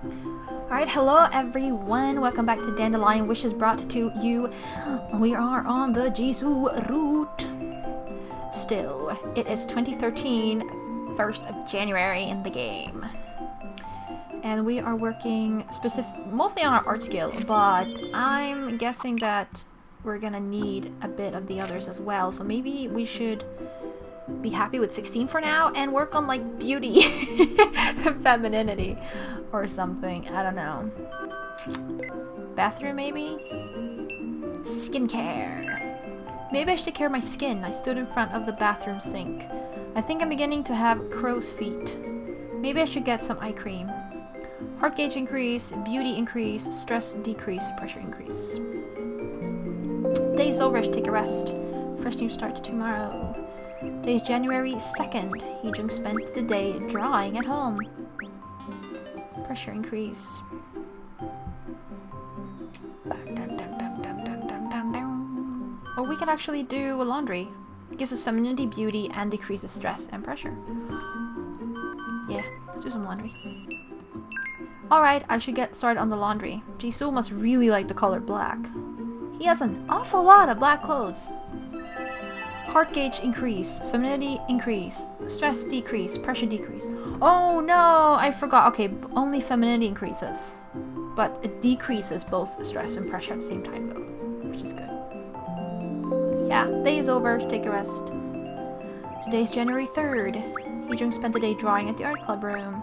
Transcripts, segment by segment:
Alright, hello everyone. Welcome back to Dandelion Wishes brought to you. We are on the Jisoo route. Still, it is 2013, 1st of January in the game. And we are working mostly on our art skill, but I'm guessing that we're gonna need a bit of the others as well. So maybe we should be happy with 16 for now and work on like beauty, femininity, or something. I don't know. Bathroom maybe? Skincare. Maybe I should take care of my skin. I stood in front of the bathroom sink. I think I'm beginning to have crow's feet. Maybe I should get some eye cream. Heart gauge increase, beauty increase, stress decrease, pressure increase. Day's over, I should take a rest. Fresh new start tomorrow. Today is January 2nd. Heejung spent the day drawing at home. Pressure increase. Or we can actually do a laundry. It gives us femininity, beauty, and decreases stress and pressure. Yeah, let's do some laundry. Alright, I should get started on the laundry. Jisoo must really like the color black. He has an awful lot of black clothes. Heart gauge increase, femininity increase, stress decrease, pressure decrease. Oh no, I forgot. Okay, only femininity increases. But it decreases both stress and pressure at the same time though, which is good. Yeah, day is over, take a rest. Today is January 3rd. Heejung spent the day drawing at the art club room.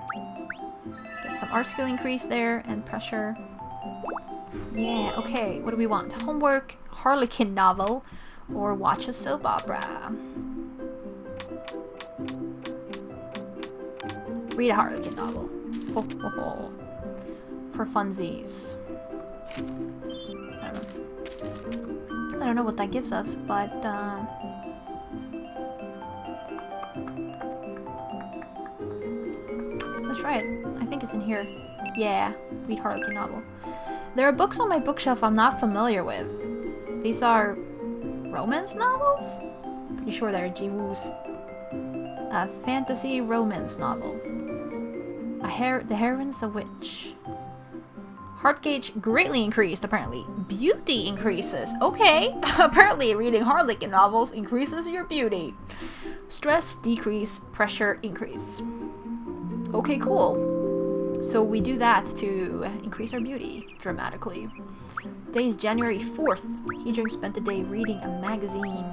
Get some art skill increase there, and pressure. Yeah, okay, what do we want? Homework, Harlequin novel, or watch a soap opera. Read a Harlequin novel. Ho, ho, ho. For funsies. I don't know what that gives us, but let's try it. I think it's in here. Yeah, read Harlequin novel. There are books on my bookshelf I'm not familiar with. These are romance novels? Pretty sure they're Jiwoo's. A fantasy romance novel. The heroine's a witch. Heart gauge greatly increased, apparently. Beauty increases. Okay, apparently reading Harlequin novels increases your beauty. Stress decrease, pressure increase. Okay, cool. So we do that to increase our beauty dramatically. Today is January 4th. Heejung spent the day reading a magazine.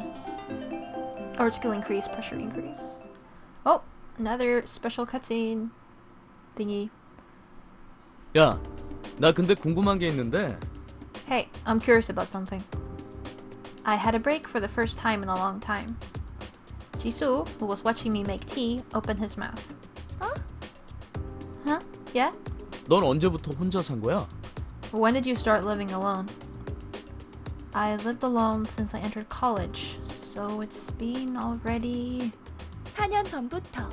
Art skill increase, pressure increase. Oh, another special cutscene thingy. 야, 나 근데 궁금한 게 있는데. Hey, I'm curious about something. I had a break for the first time in a long time. Jisoo, who was watching me make tea, opened his mouth. Huh? Huh? Yeah? 넌 언제부터 혼자 산 거야? When did you start living alone? I lived alone since I entered college, so it's been already 4년 전부터.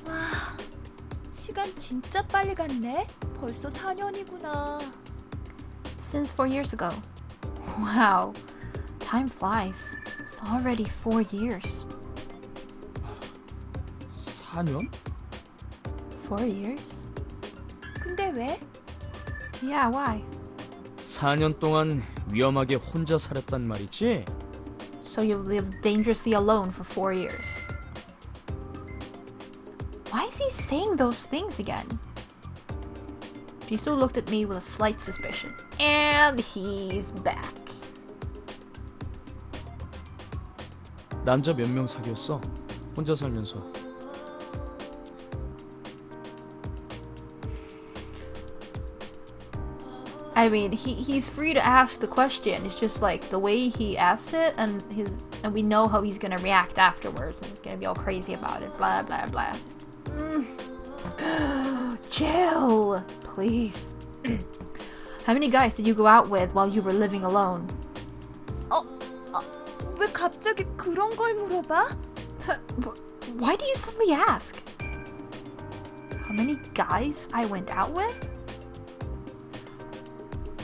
와, 시간 진짜 빨리 갔네. 벌써 4년이구나. since 4 years ago. Wow, time flies. It's already 4 years. 4년? 4 years? 근데 왜? Yeah, why? 4년 동안 위험하게 혼자 살았단 말이지? So you lived dangerously alone for 4 years. Why is he saying those things again? Jisoo looked at me with a slight suspicion. And he's back. 남자 몇 명 사귀었어? 혼자 살면서. I mean, he's free to ask the question. It's just like the way he asked it, and we know how he's gonna react afterwards. And he's gonna be all crazy about it. Blah blah blah. Just, chill, please. How many guys did you go out with while you were living alone? 왜 갑자기 그런 걸 물어봐? Why do you suddenly ask? How many guys I went out with?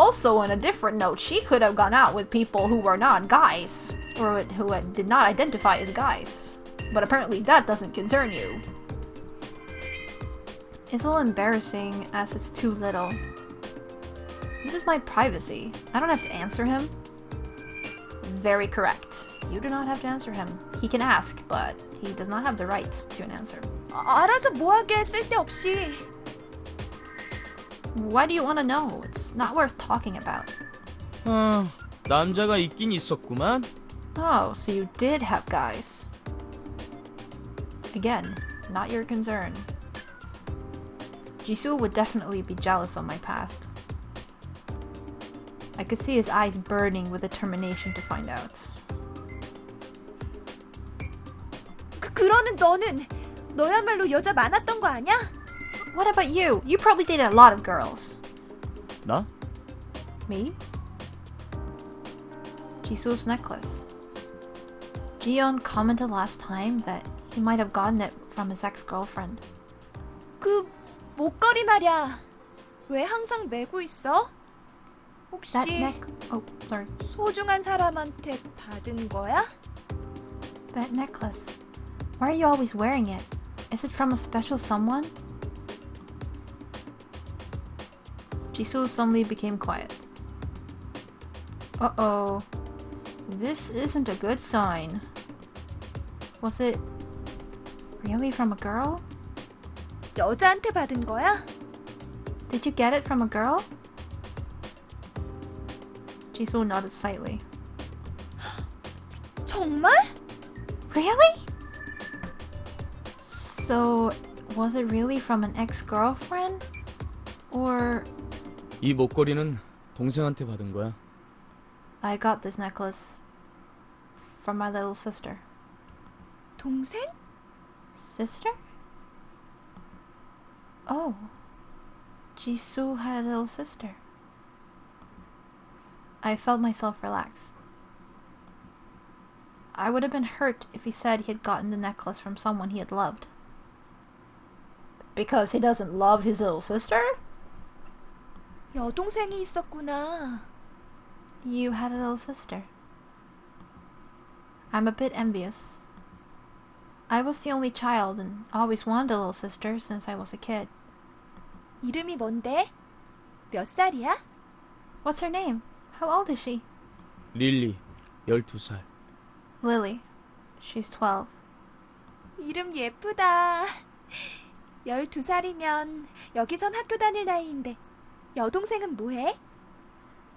Also, on a different note, she could have gone out with people who were not guys, or who did not identify as guys. But apparently that doesn't concern you. It's a little embarrassing as it's too little. This is my privacy. I don't have to answer him. Very correct. You do not have to answer him. He can ask, but he does not have the right to an answer. 알아서 뭐하게 쓸데없이. Why do you want to know? It's not worth talking about. 아, 남자가 있긴 있었구만. Oh, so you did have guys. Again, not your concern. Jisoo would definitely be jealous of my past. I could see his eyes burning with determination to find out. 그러는 너야말로 여자 많았던 거 아냐? What about you? You probably dated a lot of girls. 나? Me? Jisoo's necklace. Jiyeon commented last time that he might have gotten it from his ex-girlfriend. 그 목걸이 말이야. 왜 항상 메고 있어? That 혹시 Oh, sorry. 소중한 사람한테 받은 거야? That necklace. Why are you always wearing it? Is it from a special someone? Jisoo suddenly became quiet. Uh-oh. This isn't a good sign. Was it really from a girl? 여자한테 받은 거야? Did you get it from a girl? Jisoo nodded slightly. 정말? Really? So, was it really from an ex-girlfriend? Or 이 목걸이는 동생한테 받은 거야. I got this necklace from my little sister. 동생? Sister? Oh. Jisoo had a little sister. I felt myself relax. I would have been hurt if he said he had gotten the necklace from someone he had loved. Because he doesn't love his little sister? 여동생이 있었구나. You had a little sister. I'm a bit envious. I was the only child and always wanted a little sister since I was a kid. 이름이 뭔데? 몇 살이야? What's her name? How old is she? 릴리, 12살. Lily. She's 12. 이름 예쁘다. 12살이면 여기선 학교 다닐 나이인데 여동생은 뭐해?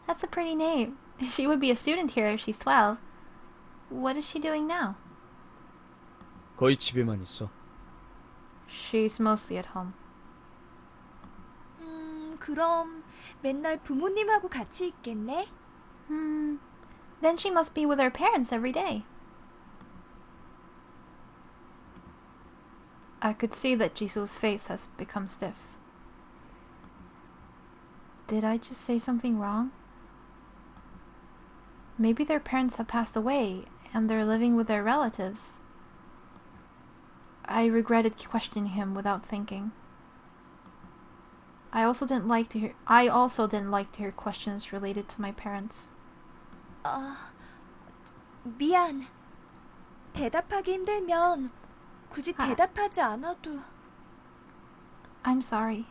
That's a pretty name. She would be a student here if she's 12. What is she doing now? 거의 집에만 있어. She's mostly at home. 그럼 맨날 부모님하고 같이 있겠네? Then she must be with her parents every day. I could see that Jisoo's face has become stiff. Did I just say something wrong? Maybe their parents have passed away and they're living with their relatives. I regretted questioning him without thinking. I also didn't like to hear questions related to my parents. 미안. 대답하기 힘들면 굳이 대답하지 않아도. I'm sorry.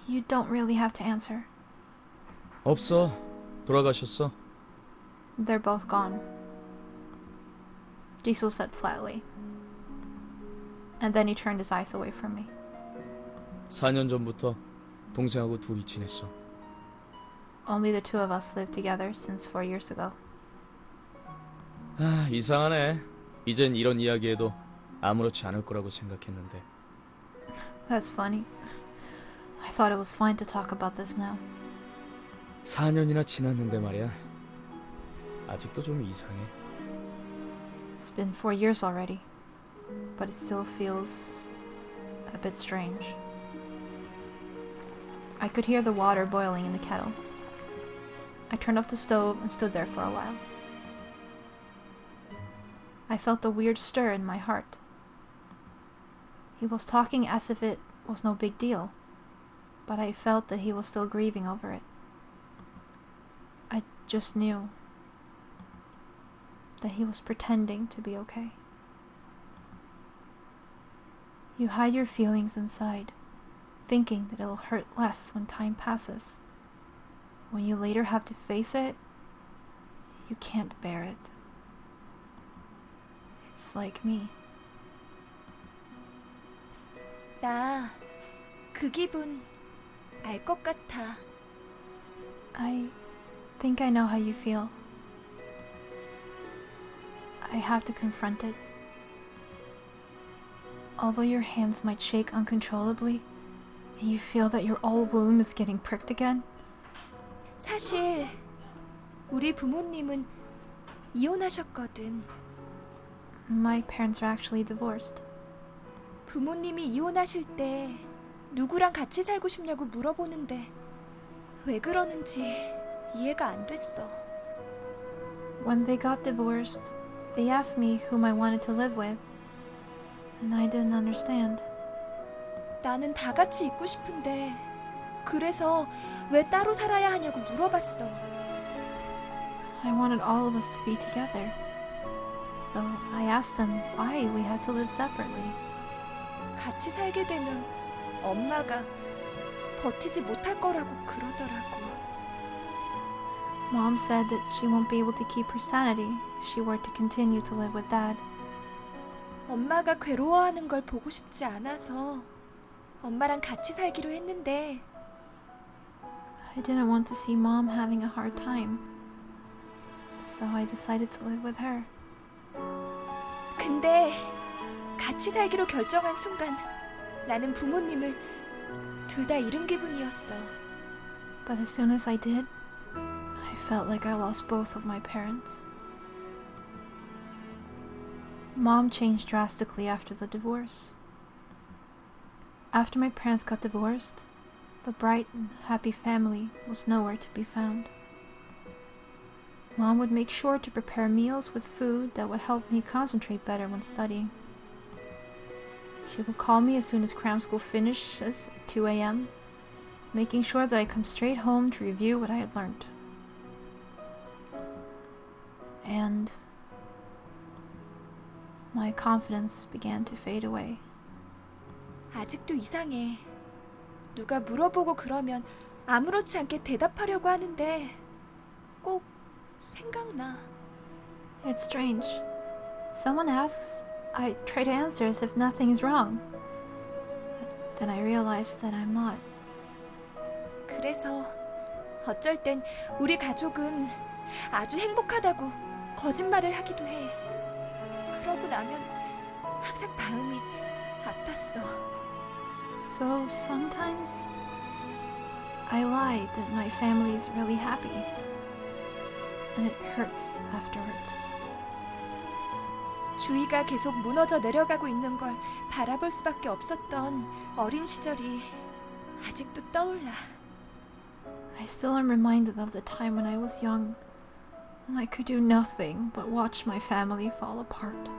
You don't really have to answer. 없어. 돌아가셨어. They're both gone. Jisoo said flatly. And then he turned his eyes away from me. 4년 전부터 동생하고 둘이 지냈어. Only the two of us lived together since 4 years ago. 아, 이상하네. 이젠 이런 이야기해도 아무렇지 않을 거라고 생각했는데. That's funny. I thought it was fine to talk about this now. 4년이나 지났는데 말이야. 아직도 좀 이상해. It's been 4 years already, but it still feels a bit strange. I could hear the water boiling in the kettle. I turned off the stove and stood there for a while. I felt a weird stir in my heart. He was talking as if it was no big deal, but I felt that he was still grieving over it. I just knew that he was pretending to be okay. You hide your feelings inside, thinking that it'll hurt less when time passes. When you later have to face it, you can't bear it. It's like me. 나 그 기분 알 것 같아. I think I know how you feel. I have to confront it. Although your hands might shake uncontrollably, and you feel that your old wound is getting pricked again, 사실 우리 부모님은 이혼하셨거든. my parents are actually divorced. 부모님이 이혼하실 때 누구랑 같이 살고 싶냐고 물어보는데 왜 그러는지 이해가 안 됐어. When they got divorced, they asked me whom I wanted to live with, and I didn't understand. 나는 다 같이 있고 싶은데 그래서 왜 따로 살아야 하냐고 물어봤어. I wanted all of us to be together. So I asked them why we had to live separately. 같이 살게 되면 엄마가 버티지 못할 거라고 그러더라고. Mom said that she won't be able to keep her sanity if she were to continue to live with Dad. 엄마가 괴로워하는 걸 보고 싶지 않아서 엄마랑 같이 살기로 했는데 I didn't want to see Mom having a hard time. So I decided to live with her. 근데 같이 살기로 결정한 순간 나는 부모님을 둘 다 잃은 기분이었어. But as soon as I did, I felt like I lost both of my parents. Mom changed drastically after the divorce. After my parents got divorced, the bright and happy family was nowhere to be found. Mom would make sure to prepare meals with food that would help me concentrate better when studying. She would call me as soon as cram school finishes at 2 a.m., making sure that I come straight home to review what I had learned. And my confidence began to fade away. 아직도 이상해. 누가 물어보고 그러면 아무렇지 않게 대답하려고 하는데 꼭 생각나. It's strange. Someone asks, I try to answer as if nothing is wrong. But then I realize that I'm not. 그래서 어쩔 땐 우리 가족은 아주 행복하다고 거짓말을 하기도 해. 그러고 나면 항상 마음이 아팠어. So sometimes I lie that my family is really happy. And it hurts afterwards. 주위가 계속 무너져 내려가고 있는 걸 바라볼 수밖에 없었던 어린 시절이 아직도 떠올라. I still am reminded of the time when I was young, when I could do nothing but watch my family fall apart.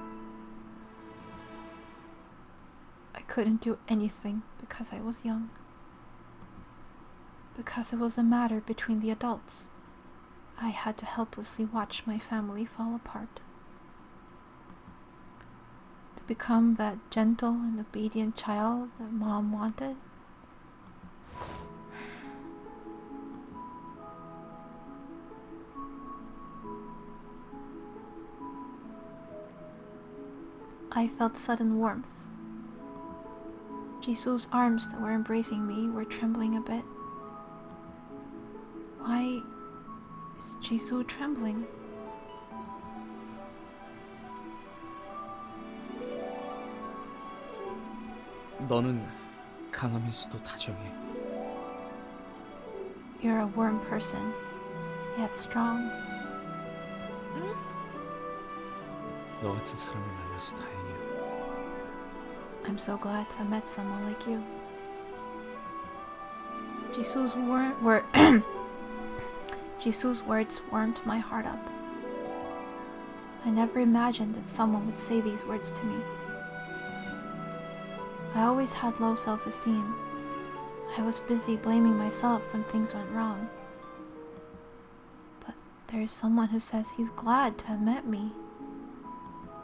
I couldn't do anything because I was young. Because it was a matter between the adults. I had to helplessly watch my family fall apart. To become that gentle and obedient child that Mom wanted. I felt sudden warmth. Jisoo's arms that were embracing me were trembling a bit. Why is Jisoo trembling? 너는 강하면서도 다정해. You're a warm person, yet strong. 응? 너 같은 사람을 만나서 다행이야. I'm so glad to have met someone like you. Jisoo's words warmed my heart up. I never imagined that someone would say these words to me. I always had low self-esteem. I was busy blaming myself when things went wrong. But there is someone who says he's glad to have met me.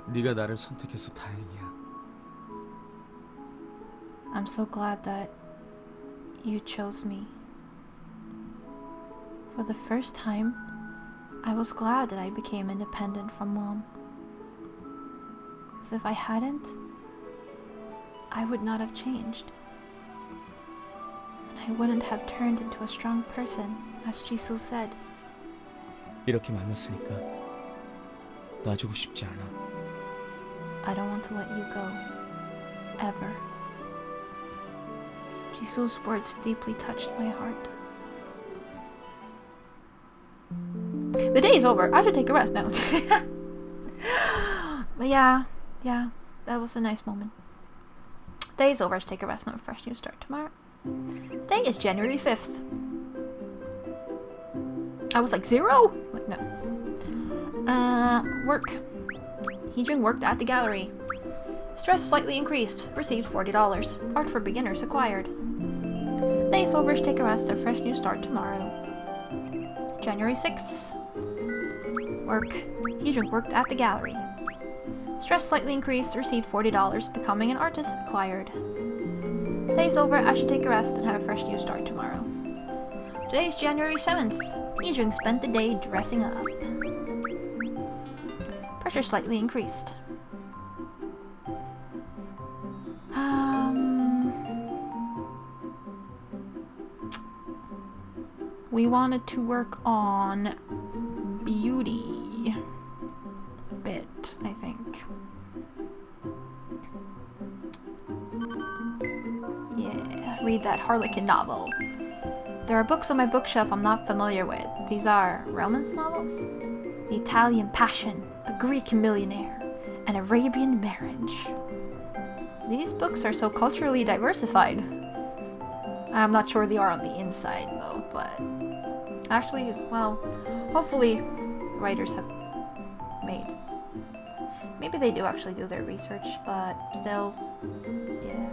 네가 나를 선택해서 다행이야. I'm so glad that You chose me. For the first time, I was glad that I became independent from Mom. Because if I hadn't, I would not have changed. And I wouldn't have turned into a strong person, as Jisoo said. 이렇게 만났으니까 놔주고 싶지 않아. I don't want to let you go. Ever. Jisoo's words deeply touched my heart. The day is over. I should take a rest now. But yeah, that was a nice moment. Day is over. I should take a rest now. A fresh new start tomorrow. Today is January 5th. I was like 0? Like, no. Work. Heejung worked at the gallery. Stress slightly increased. Received $40. Art for beginners acquired. Days over. Take a rest. A fresh new start tomorrow. January 6th. Work. Heejung worked at the gallery. Stress slightly increased. Received $40. Becoming an artist acquired. Day's over. I should take a rest and have a fresh new start tomorrow. Today is January 7th. Heejung spent the day dressing up. Pressure slightly increased. We wanted to work on beauty a bit, I think. Yeah, read that Harlequin novel. There are books on my bookshelf I'm not familiar with. These are romance novels? The Italian Passion, The Greek Millionaire, and Arabian Marriage. These books are so culturally diversified. I'm not sure they are on the inside though, but actually, well, hopefully writers have made. Maybe they do actually do their research, but still, yeah.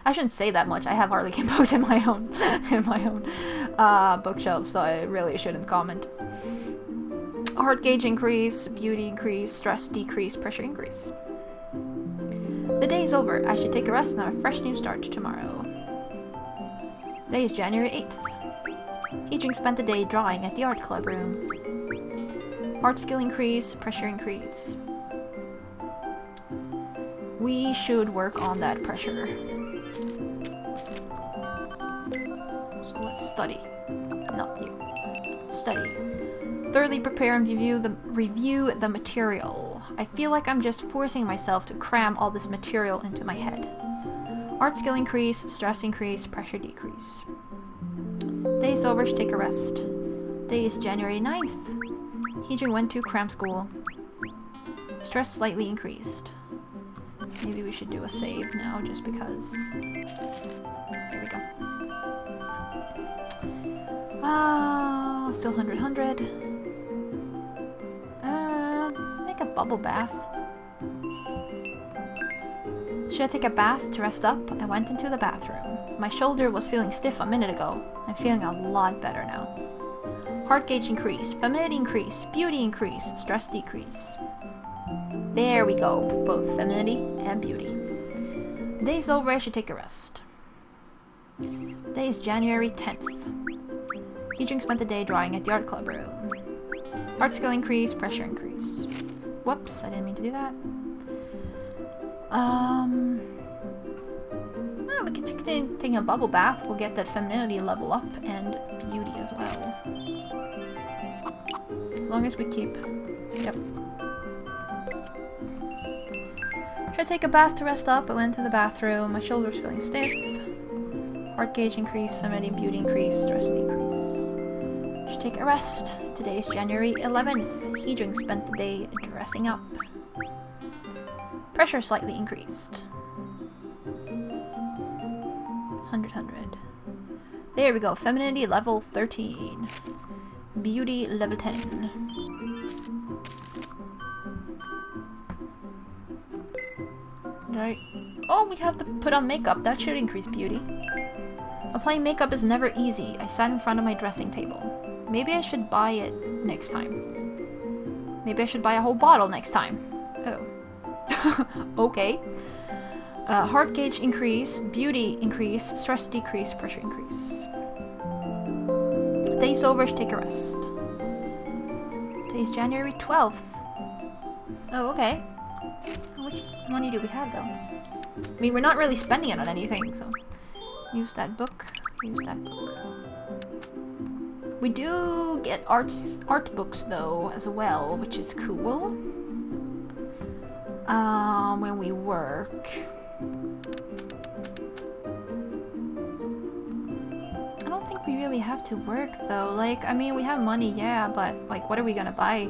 I shouldn't say that much. I have Harlequin books in my own bookshelf, so I really shouldn't comment. Heart gauge increase, beauty increase, stress decrease, pressure increase. The day is over. I should take a rest and have a fresh new start tomorrow. Today is January 8th. Heejung spent the day drawing at the art club room. Art skill increase, pressure increase. We should work on that pressure. So let's study. Not you. Study. Thoroughly prepare and review the material. I feel like I'm just forcing myself to cram all this material into my head. Art skill increase, stress increase, pressure decrease. Day is over, should take a rest. Day is January 9th. Heejung went to cram school. Stress slightly increased. Maybe we should do a save now, just because. There we go. Still 100. Make a bubble bath. Should I take a bath to rest up? I went into the bathroom. My shoulder was feeling stiff a minute ago. I'm feeling a lot better now. Heart gauge increase, femininity increase, beauty increase, stress decrease. There we go, both femininity and beauty. The day's over, I should take a rest. Today is January 10th. Heejung spent the day drawing at the art club room. Art skill increase, pressure increase. Whoops, I didn't mean to do that. Well, we can continue taking a bubble bath. We'll get that femininity level up and beauty as well. As long as we keep... Yep. Should I take a bath to rest up? I went to the bathroom. My shoulder's feeling stiff. Heart gauge increase, femininity, beauty increase, stress decrease. Should take a rest. Today is January 11th. Heejung spent the day dressing up. Pressure slightly increased. 100. There we go. Femininity level 13. Beauty level 10. Right. Oh, we have to put on makeup. That should increase beauty. Applying makeup is never easy. I sat in front of my dressing table. Maybe I should buy it next time. Maybe I should buy a whole bottle next time. Oh. Okay. Heart gauge increase, beauty increase, stress decrease, pressure increase. Days over, take a rest. Today's January 12th. Oh, okay. How much money do we have, though? I mean, we're not really spending it on anything, so... Use that book. Use that book. We do get art books, though, as well, which is cool. When we work... I don't think we really have to work, though. Like, I mean, we have money, yeah, but, like, what are we gonna buy?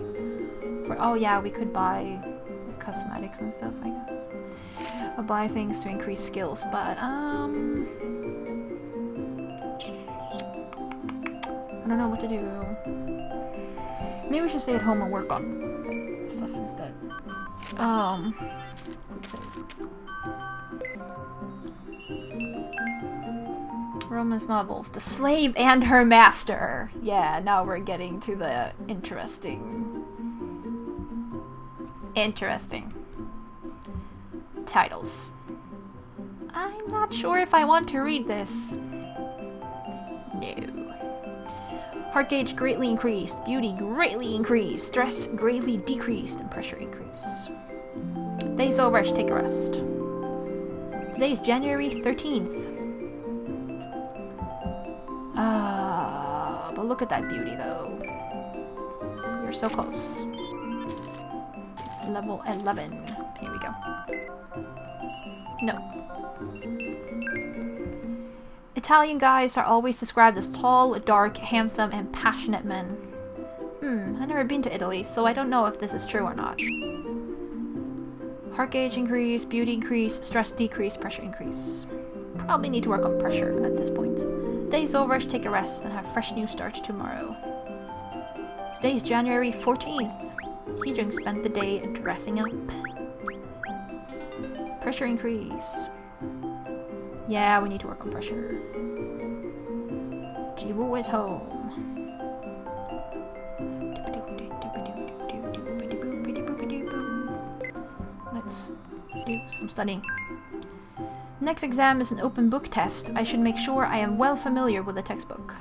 Oh, yeah, we could buy cosmetics and stuff, I guess. Or buy things to increase skills, but, I don't know what to do. Maybe we should stay at home and work on stuff instead. Romance novels. The Slave and Her Master. Yeah, now we're getting to the interesting titles. I'm not sure if I want to read this. No. Heart gauge greatly increased, beauty greatly increased, stress greatly decreased, and pressure increased. Days over, take a rest. Today is January 13th. But look at that beauty, though. You're so close. Level 11. Here we go. No. Italian guys are always described as tall, dark, handsome, and passionate men. I've never been to Italy, so I don't know if this is true or not. Heart gauge increase, beauty increase, stress decrease, pressure increase. Probably need to work on pressure at this point. Day's over, take a rest, and have fresh new start tomorrow. Today is January 14th. Heejung spent the day dressing up. Pressure increase. Yeah, we need to work on pressure. Jiwoo is home. Let's do some studying. Next exam is an open book test. I should make sure I am well familiar with the textbook.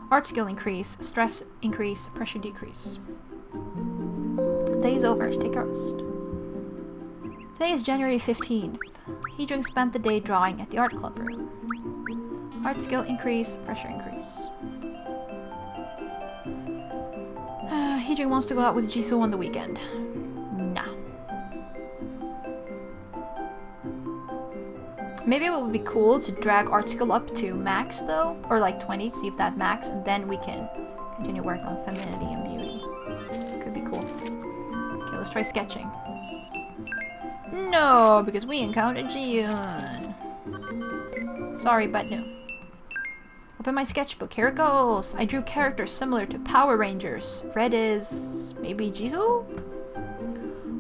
Art skill increase, stress increase, pressure decrease. Day's over, take a rest. Today is January 15th. Heejung spent the day drawing at the art club room. Art skill increase, pressure increase. Heejung wants to go out with Jisoo on the weekend. Nah. Maybe it would be cool to drag art skill up to max, though, or like 20, see if that max, and then we can continue work on femininity and beauty. Could be cool. Okay, let's try sketching. No, because we encountered Jiyoon. Sorry, but no. Open my sketchbook. Here it goes. I drew characters similar to Power Rangers. Red is maybe Jisoo?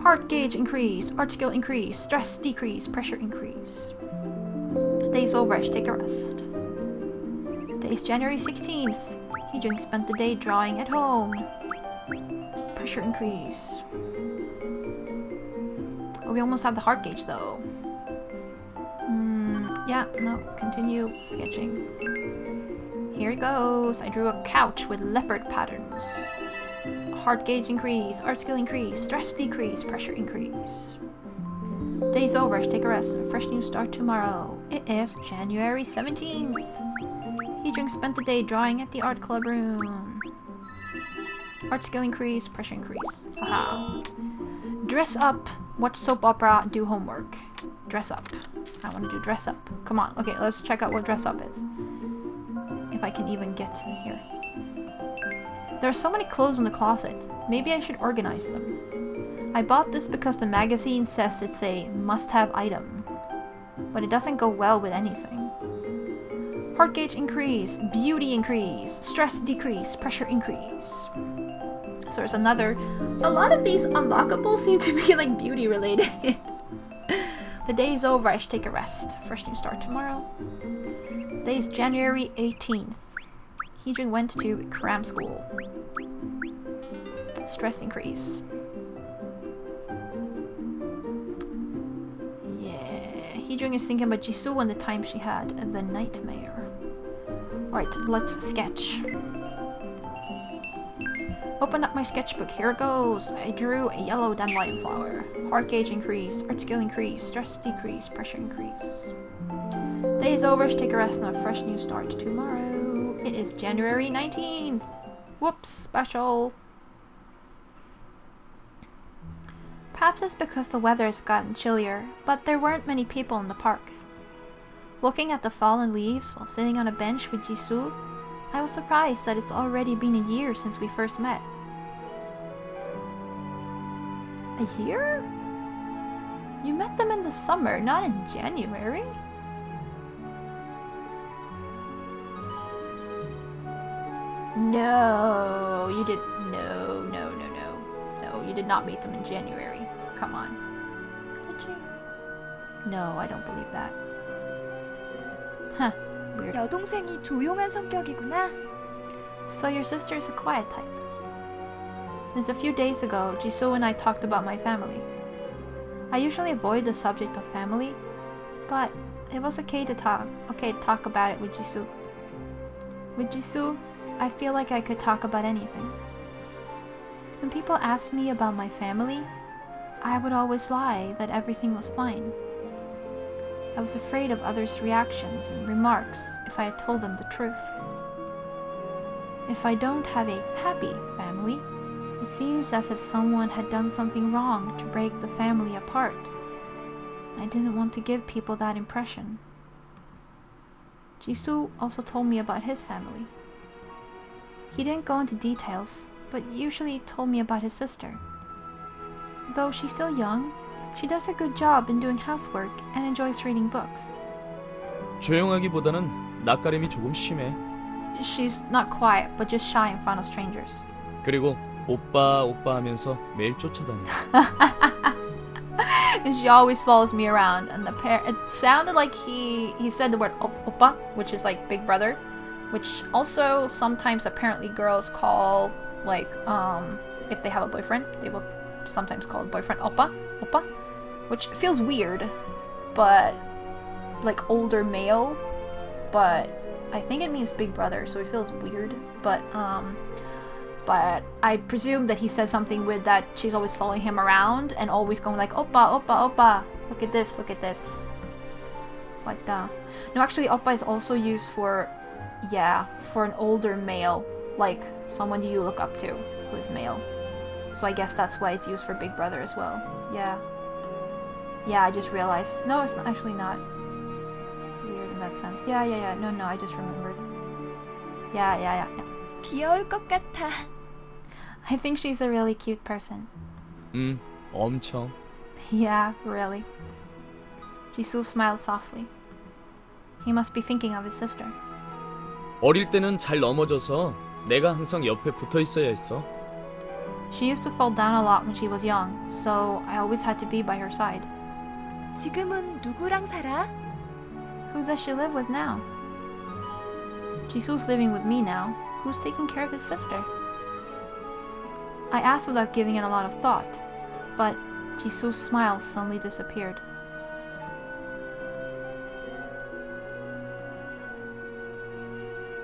Heart gauge increase, art skill increase, stress decrease, pressure increase. Day's over, take a rest. Today's January 16th. Heejung spent the day drawing at home. Pressure increase. Oh, we almost have the heart gauge though. Yeah, no, continue sketching. Here it goes. I drew a couch with leopard patterns. Heart gauge increase, art skill increase, stress decrease, pressure increase. Day's over, take a rest, and a fresh new start tomorrow. It is January 17th. Heejung spent the day drawing at the art club room. Art skill increase, pressure increase. Haha. Dress up, watch soap opera, do homework. Dress up. I want to do dress up. Come on, okay, let's check out what dress up is. If I can even get in here. There are so many clothes in the closet. Maybe I should organize them. I bought this because the magazine says it's a must-have item. But it doesn't go well with anything. Heart gauge increase, beauty increase, stress decrease, pressure increase. So there's another... So a lot of these unlockables seem to be like beauty related. The day is over, I should take a rest. Fresh new start tomorrow. Today is January 18th. Heejung went to cram school. Stress increase. Yeah. Heejung is thinking about Jisoo and the time she had the nightmare. Alright, let's sketch. Open up my sketchbook. Here it goes. I drew a yellow dandelion flower. Heart gauge increased, art skill increased, stress decreased, pressure increase. Day is over. Should take a rest and a fresh new start tomorrow. It is January 19th. Whoops, special. Perhaps it's because the weather has gotten chillier, but there weren't many people in the park. Looking at the fallen leaves while sitting on a bench with Jisoo, I was surprised that it's already been a year since we first met. A year? You met them in the summer, not in January? No, you did. No, you did not meet them in January. Come on. Did you? No, I don't believe that. Huh, weird. 여동생이 조용한 성격이구나. So your sister is a quiet type. Since a few days ago, Jisoo and I talked about my family. I usually avoid the subject of family, but it was okay to talk about it with Jisoo. With Jisoo, I feel like I could talk about anything. When people asked me about my family, I would always lie that everything was fine. I was afraid of others' reactions and remarks if I had told them the truth. If I don't have a happy family, it seems as if someone had done something wrong to break the family apart. I didn't want to give people that impression. Jisoo also told me about his family. He didn't go into details, but usually told me about his sister. Though she's still young, she does a good job in doing housework and enjoys reading books. 조용하기보다는 낯가림이 조금 심해. She's not quiet, but just shy in front of strangers. 그리고 오빠 하면서 매일 쫓아다녀. And she always follows me around. And it sounded like he said the word oppa, which is like big brother, which also sometimes apparently girls call like if they have a boyfriend, they will sometimes call a boyfriend oppa, which feels weird, but like older male, but I think it means big brother, so it feels weird. But I presume that he said something with that she's always following him around and always going like oppa, look at this. But no, actually oppa is also used for an older male, like someone you look up to who is male. So I guess that's why it's used for big brother as well. Yeah, I just realized. No, it's not, actually not weird in that sense. Yeah. No, I just remembered. Yeah. 귀여울 것 같아. I think she's a really cute person. 엄청. Yeah, really. Jisoo smiled softly. He must be thinking of his sister. 어릴 때는 잘 넘어져서 내가 항상 옆에 붙어 있어야 했어. She used to fall down a lot when she was young, so I always had to be by her side. 지금은 누구랑 살아? Who does she live with now? Jisoo's living with me now. Who's taking care of his sister? I asked without giving it a lot of thought, but Jisoo's smile suddenly disappeared.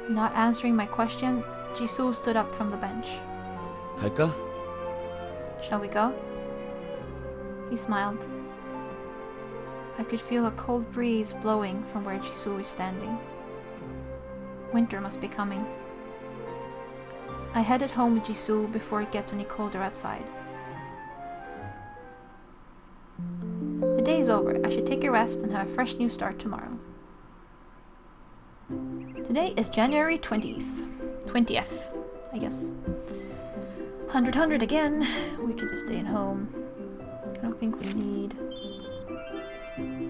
Not answering my question, Jisoo stood up from the bench. 갈까? Shall we go? He smiled. I could feel a cold breeze blowing from where Jisoo was standing. Winter must be coming. I headed home with Jisoo before it gets any colder outside. The day is over. I should take a rest and have a fresh new start tomorrow. Today is January 20th, I guess. 100 again. We could just stay at home. I don't think we need...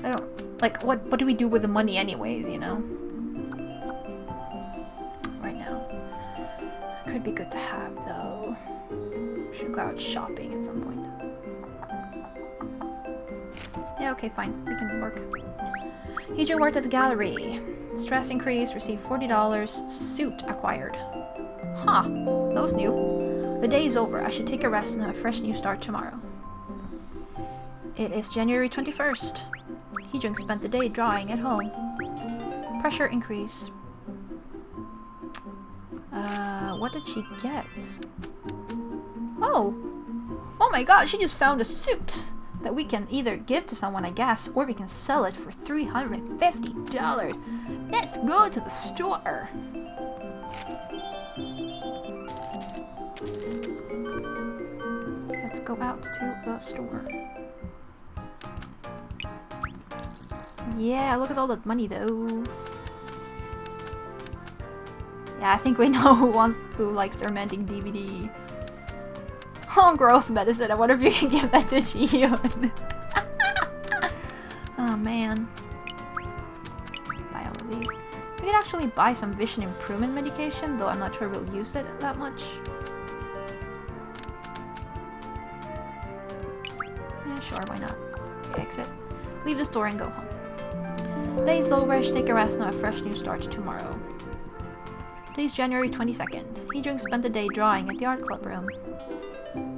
I don't... Like, what do we do with the money anyways, you know? Right now. Could be good to have, though. Should go out shopping at some point. Yeah, okay, fine. We can work. Heejung worked at the gallery. Stress increased, received $40. Suit acquired. Huh. That was new. The day is over. I should take a rest and have a fresh new start tomorrow. It is January 21st. Heejung spent the day drawing at home. Pressure increase. What did she get? Oh! Oh my god, she just found a suit that we can either give to someone, I guess, or we can sell it for $350. Let's go to the store! Let's go out to the store. Yeah, look at all that money though. Yeah, I think we know who likes the romantic DVD. Oh, growth medicine. I wonder if you can give that to Jihyun. Oh man. Buy all of these. We could actually buy some vision improvement medication, though I'm not sure we'll use it that much. Yeah, sure, why not? Okay, exit. Leave the store and go home. Day's over, take a rest, now a fresh new start tomorrow. Today's January 22nd. Heejung spent the day drawing at the art club room.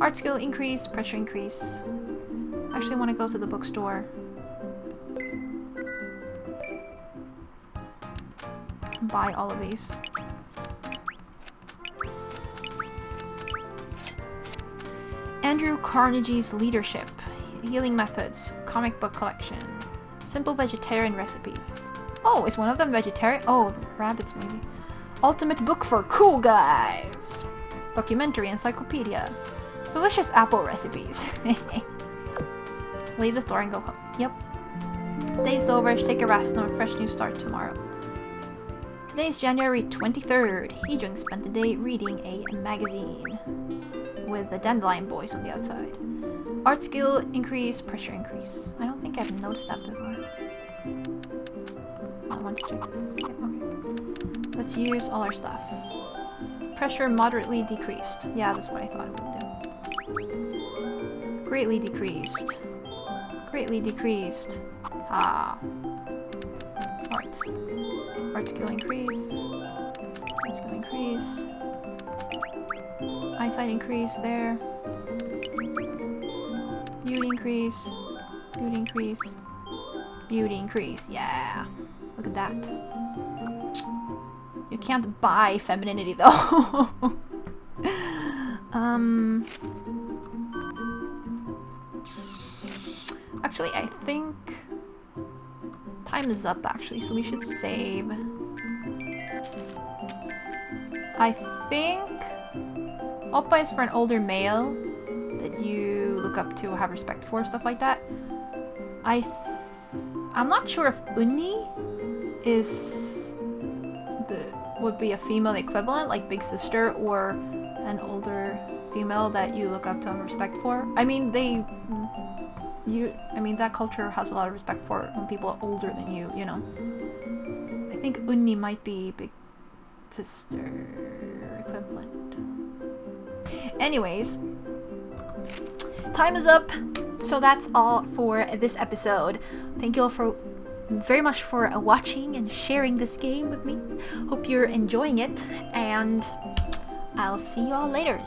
Art skill increase, pressure increase. I actually want to go to the bookstore. Buy all of these. Andrew Carnegie's Leadership. Healing Methods. Comic book collection. Simple vegetarian recipes. Oh, is one of them vegetarian? Oh, the rabbits maybe. Ultimate book for cool guys. Documentary encyclopedia. Delicious apple recipes. Leave the store and go home. Yep. Day's over, take a rest and a fresh new start tomorrow. Today's January 23rd. Heejung spent the day reading a magazine with the Dandelion boys on the outside. Art skill increase, pressure increase. I don't think I've noticed that before. I want to check this. Yeah, okay. Let's use all our stuff. Pressure moderately decreased. Yeah, that's what I thought it would do. Greatly decreased. Greatly decreased. Ah. Art. Art skill increase. Art skill increase. Eyesight increase there. Beauty increase. Beauty increase. Beauty increase. Yeah. Look at that. You can't buy femininity though. Actually, I think time is up actually, so we should save. I think Oppa is for an older male that you look up to or have respect for, stuff like that. I'm not sure if Unni would be a female equivalent, like big sister, or an older female that you look up to and have respect for. I mean, that culture has a lot of respect for when people are older than you, you know. I think Unni might be big sister equivalent. Anyways, time is up, so that's all for this episode. Thank you all very much for watching and sharing this game with me. Hope you're enjoying it, and I'll see you all later.